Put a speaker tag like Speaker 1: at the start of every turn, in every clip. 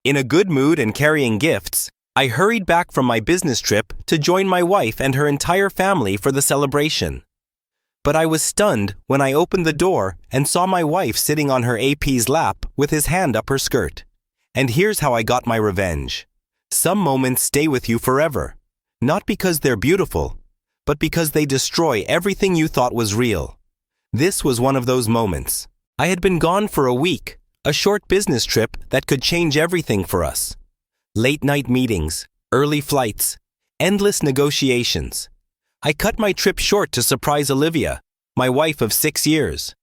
Speaker 1: In a good mood and carrying gifts, I hurried back from my business trip to join my wife and her entire family for the celebration. But I was stunned when I opened the door and saw my wife sitting on her AP's lap with his hand up her skirt. And here's how I got my revenge. Some moments stay with you forever, not because they're beautiful, but because they destroy everything you thought was real. This was one of those moments. I had been gone for a week, a short business trip that could change everything for us. Late-night meetings, early flights, endless negotiations. I cut my trip short to surprise Olivia, my wife of 6 years.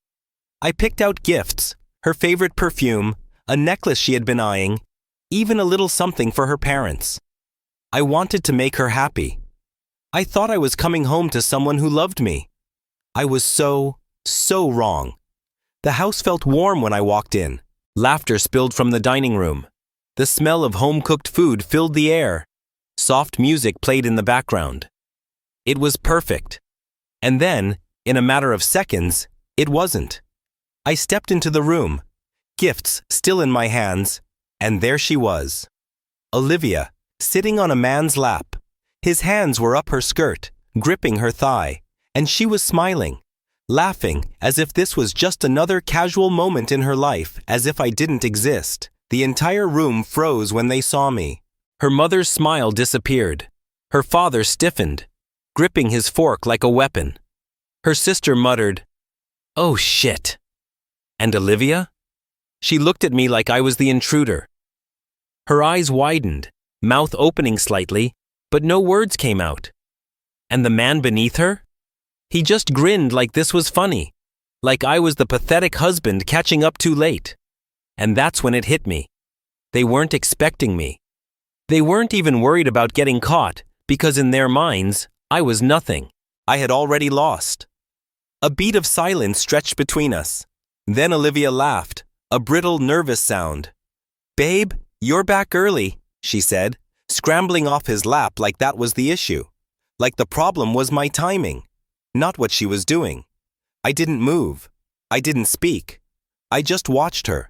Speaker 1: I picked out gifts, her favorite perfume, a necklace she had been eyeing, even a little something for her parents. I wanted to make her happy. I thought I was coming home to someone who loved me. I was so wrong. The house felt warm when I walked in. Laughter spilled from the dining room. The smell of home-cooked food filled the air. Soft music played in the background. It was perfect. And then, in a matter of seconds, it wasn't. I stepped into the room, gifts still in my hands, and there she was. Olivia, sitting on a man's lap. His hands were up her skirt, gripping her thigh, and she was smiling, laughing as if this was just another casual moment in her life, as if I didn't exist. The entire room froze when they saw me. Her mother's smile disappeared. Her father stiffened, gripping his fork like a weapon. Her sister muttered, "Oh shit." And Olivia? She looked at me like I was the intruder. Her eyes widened, mouth opening slightly, but no words came out. And the man beneath her? He just grinned like this was funny, like I was the pathetic husband catching up too late. And that's when it hit me. They weren't expecting me. They weren't even worried about getting caught, because in their minds, I was nothing. I had already lost. A beat of silence stretched between us. Then Olivia laughed, a brittle, nervous sound. "Babe, you're back early," she said, scrambling off his lap like that was the issue. Like the problem was my timing, not what she was doing. I didn't move. I didn't speak. I just watched her.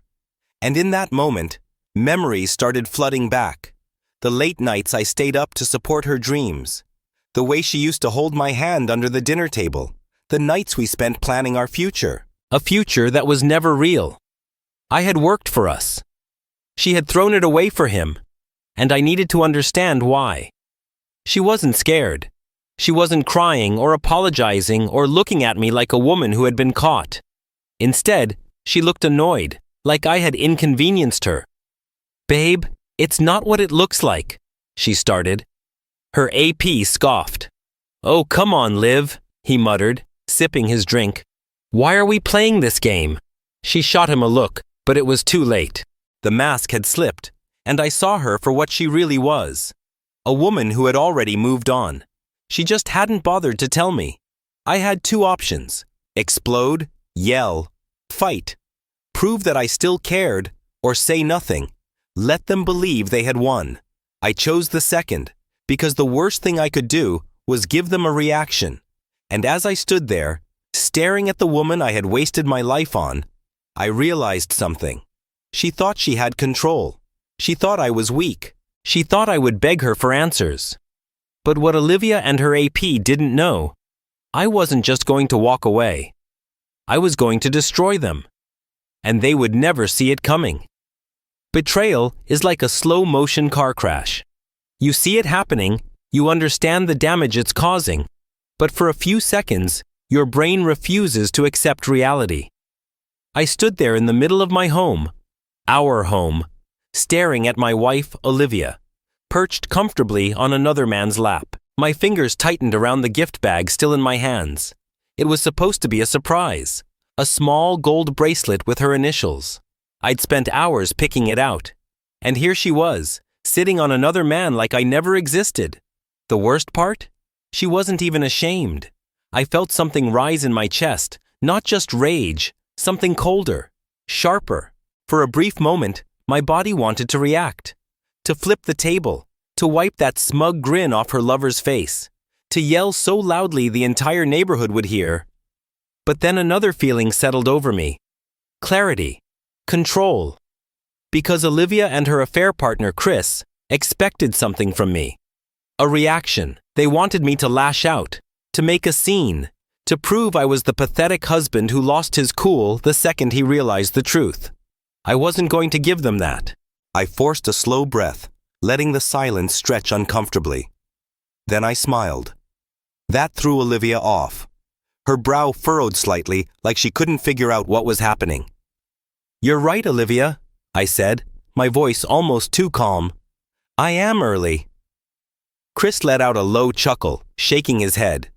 Speaker 1: And in that moment, memories started flooding back. The late nights I stayed up to support her dreams. The way she used to hold my hand under the dinner table. The nights we spent planning our future. A future that was never real. I had worked for us. She had thrown it away for him. And I needed to understand why. She wasn't scared. She wasn't crying or apologizing or looking at me like a woman who had been caught. Instead, she looked annoyed, like I had inconvenienced her. "Babe, it's not what it looks like," she started. Her AP scoffed. "Oh, come on, Liv," he muttered, sipping his drink. "Why are we playing this game?" She shot him a look, but it was too late. The mask had slipped, and I saw her for what she really was. A woman who had already moved on. She just hadn't bothered to tell me. I had two options: explode, yell, fight. Prove that I still cared, or say nothing. Let them believe they had won. I chose the second, because the worst thing I could do was give them a reaction. And as I stood there, staring at the woman I had wasted my life on, I realized something. She thought she had control. She thought I was weak. She thought I would beg her for answers. But what Olivia and her AP didn't know, I wasn't just going to walk away. I was going to destroy them. And they would never see it coming. Betrayal is like a slow-motion car crash. You see it happening, you understand the damage it's causing, but for a few seconds, your brain refuses to accept reality. I stood there in the middle of my home, our home, staring at my wife, Olivia, perched comfortably on another man's lap. My fingers tightened around the gift bag still in my hands. It was supposed to be a surprise. A small gold bracelet with her initials. I'd spent hours picking it out. And here she was, sitting on another man like I never existed. The worst part? She wasn't even ashamed. I felt something rise in my chest, not just rage, something colder, sharper. For a brief moment, my body wanted to react. To flip the table, to wipe that smug grin off her lover's face, to yell so loudly the entire neighborhood would hear. But then another feeling settled over me. Clarity. Control. Because Olivia and her affair partner, Chris, expected something from me. A reaction. They wanted me to lash out, to make a scene, to prove I was the pathetic husband who lost his cool the second he realized the truth. I wasn't going to give them that. I forced a slow breath, letting the silence stretch uncomfortably. Then I smiled. That threw Olivia off. Her brow furrowed slightly, like she couldn't figure out what was happening. "You're right, Olivia," I said, my voice almost too calm. "I am early." Chris let out a low chuckle, shaking his head.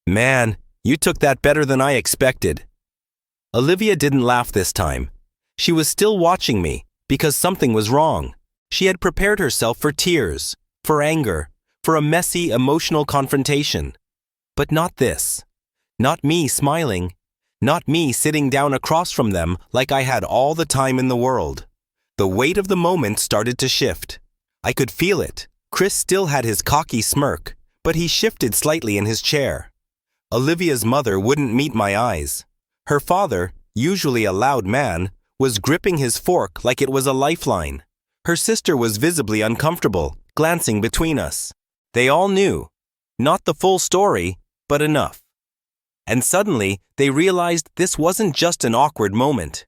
Speaker 1: "Man, you took that better than I expected." Olivia didn't laugh this time. She was still watching me, because something was wrong. She had prepared herself for tears, for anger, for a messy, emotional confrontation. But not this. Not me smiling. Not me sitting down across from them like I had all the time in the world. The weight of the moment started to shift. I could feel it. Chris still had his cocky smirk, but he shifted slightly in his chair. Olivia's mother wouldn't meet my eyes. Her father, usually a loud man, was gripping his fork like it was a lifeline. Her sister was visibly uncomfortable, glancing between us. They all knew. Not the full story, but enough. And suddenly, they realized this wasn't just an awkward moment.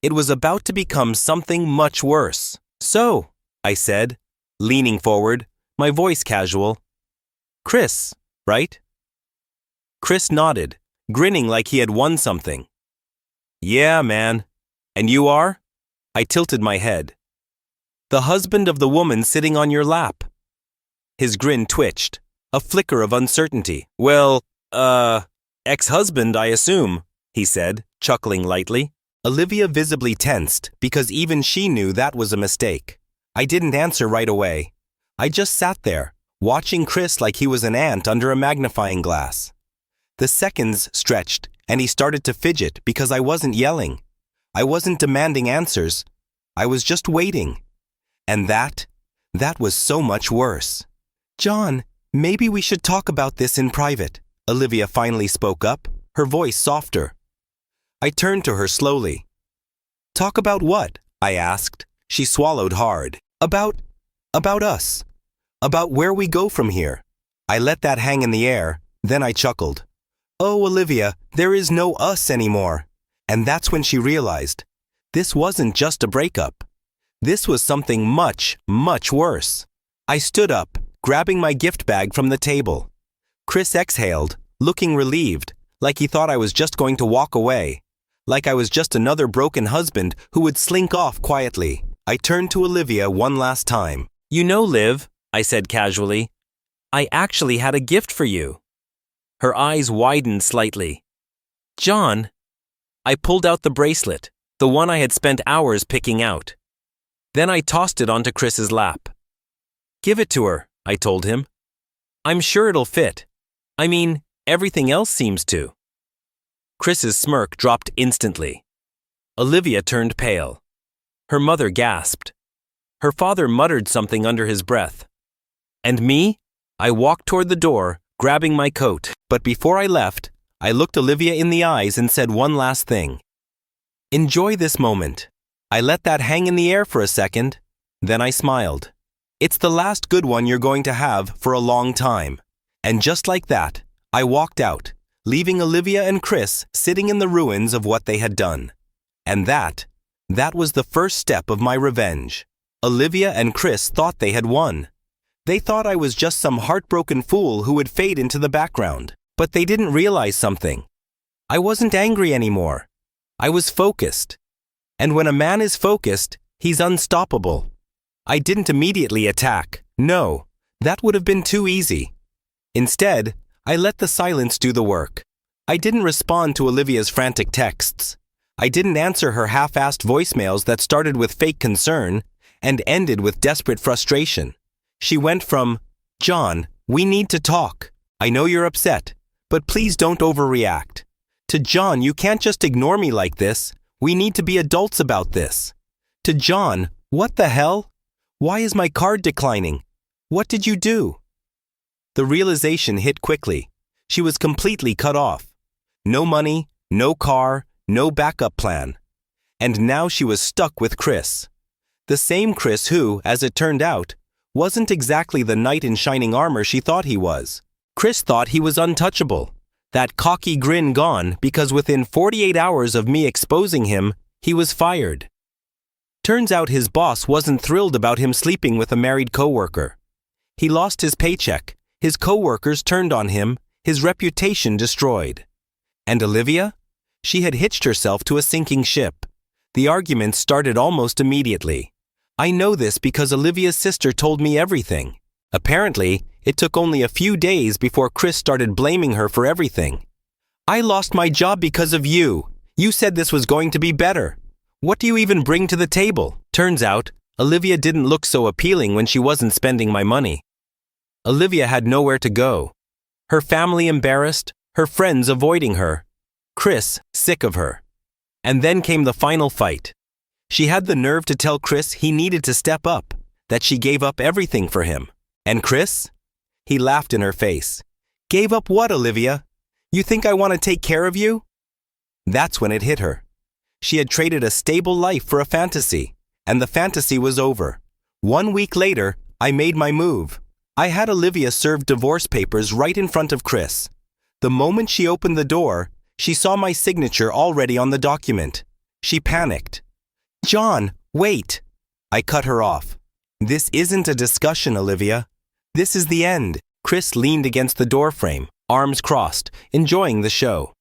Speaker 1: It was about to become something much worse. "So," I said, leaning forward, my voice casual. "Chris, right?" Chris nodded, grinning like he had won something. "Yeah, man. And you are?" I tilted my head. "The husband of the woman sitting on your lap." His grin twitched, a flicker of uncertainty. "Well, ex-husband, I assume," he said, chuckling lightly. Olivia visibly tensed because even she knew that was a mistake. I didn't answer right away. I just sat there, watching Chris like he was an ant under a magnifying glass. The seconds stretched, and he started to fidget because I wasn't yelling. I wasn't demanding answers. I was just waiting. And that was so much worse. "John, maybe we should talk about this in private," Olivia finally spoke up, her voice softer. I turned to her slowly. "Talk about what?" I asked. She swallowed hard. About us. About where we go from here." I let that hang in the air, then I chuckled. "Oh, Olivia, there is no us anymore." And that's when she realized. This wasn't just a breakup. This was something much, much worse. I stood up, grabbing my gift bag from the table. Chris exhaled, looking relieved, like he thought I was just going to walk away. Like I was just another broken husband who would slink off quietly. I turned to Olivia one last time. "You know, Liv," I said casually, "I actually had a gift for you." Her eyes widened slightly. "John." I pulled out the bracelet, the one I had spent hours picking out. Then I tossed it onto Chris's lap. "Give it to her," I told him. "I'm sure it'll fit. I mean, everything else seems to." Chris's smirk dropped instantly. Olivia turned pale. Her mother gasped. Her father muttered something under his breath. And me? I walked toward the door, grabbing my coat. But before I left, I looked Olivia in the eyes and said one last thing. "Enjoy this moment." I let that hang in the air for a second. Then I smiled. "It's the last good one you're going to have for a long time." And just like that, I walked out, leaving Olivia and Chris sitting in the ruins of what they had done. And that was the first step of my revenge. Olivia and Chris thought they had won. They thought I was just some heartbroken fool who would fade into the background. But they didn't realize something. I wasn't angry anymore. I was focused. And when a man is focused, he's unstoppable. I didn't immediately attack. No, that would have been too easy. Instead, I let the silence do the work. I didn't respond to Olivia's frantic texts. I didn't answer her half-assed voicemails that started with fake concern and ended with desperate frustration. She went from, "John, we need to talk. I know you're upset, but please don't overreact," to "John, you can't just ignore me like this. We need to be adults about this," to "John, what the hell? Why is my card declining? What did you do?" The realization hit quickly. She was completely cut off. No money, no car, no backup plan. And now she was stuck with Chris. The same Chris who, as it turned out, wasn't exactly the knight in shining armor she thought he was. Chris thought he was untouchable, that cocky grin gone because within 48 hours of me exposing him, he was fired. Turns out his boss wasn't thrilled about him sleeping with a married coworker. He lost his paycheck, his coworkers turned on him, his reputation destroyed. And Olivia? She had hitched herself to a sinking ship. The arguments started almost immediately. I know this because Olivia's sister told me everything. Apparently, it took only a few days before Chris started blaming her for everything. I lost my job because of you. You said this was going to be better. What do you even bring to the table? Turns out, Olivia didn't look so appealing when she wasn't spending my money. Olivia had nowhere to go. Her family embarrassed, her friends avoiding her. Chris sick of her. And then came the final fight. She had the nerve to tell Chris he needed to step up, that she gave up everything for him. And Chris? He laughed in her face. Gave up what, Olivia? You think I want to take care of you? That's when it hit her. She had traded a stable life for a fantasy, and the fantasy was over. 1 week later, I made my move. I had Olivia serve divorce papers right in front of Chris. The moment she opened the door, she saw my signature already on the document. She panicked. John, wait! I cut her off. This isn't a discussion, Olivia. This is the end. Chris leaned against the doorframe, arms crossed, enjoying the show.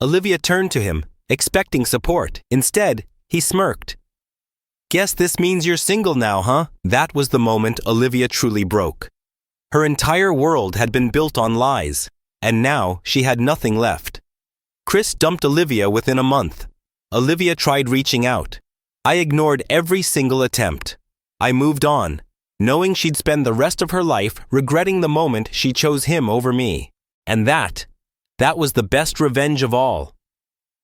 Speaker 1: Olivia turned to him, expecting support. Instead, he smirked. Guess this means you're single now, huh? That was the moment Olivia truly broke. Her entire world had been built on lies, and now she had nothing left. Chris dumped Olivia within a month. Olivia tried reaching out. I ignored every single attempt. I moved on, knowing she'd spend the rest of her life regretting the moment she chose him over me. And that was the best revenge of all.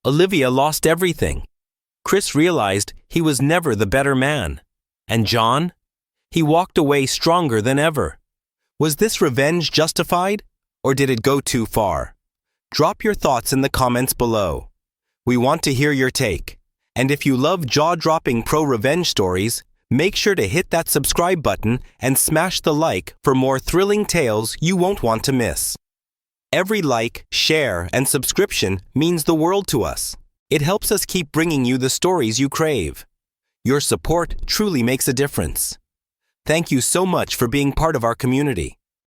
Speaker 1: Olivia lost everything. Chris realized he was never the better man. And John? He walked away stronger than ever. Was this revenge justified, or did it go too far? Drop your thoughts in the comments below. We want to hear your take. And if you love jaw-dropping pro-revenge stories, make sure to hit that subscribe button and smash the like for more thrilling tales you won't want to miss. Every like, share, and subscription means the world to us. It helps us keep bringing you the stories you crave. Your support truly makes a difference. Thank you so much for being part of our community.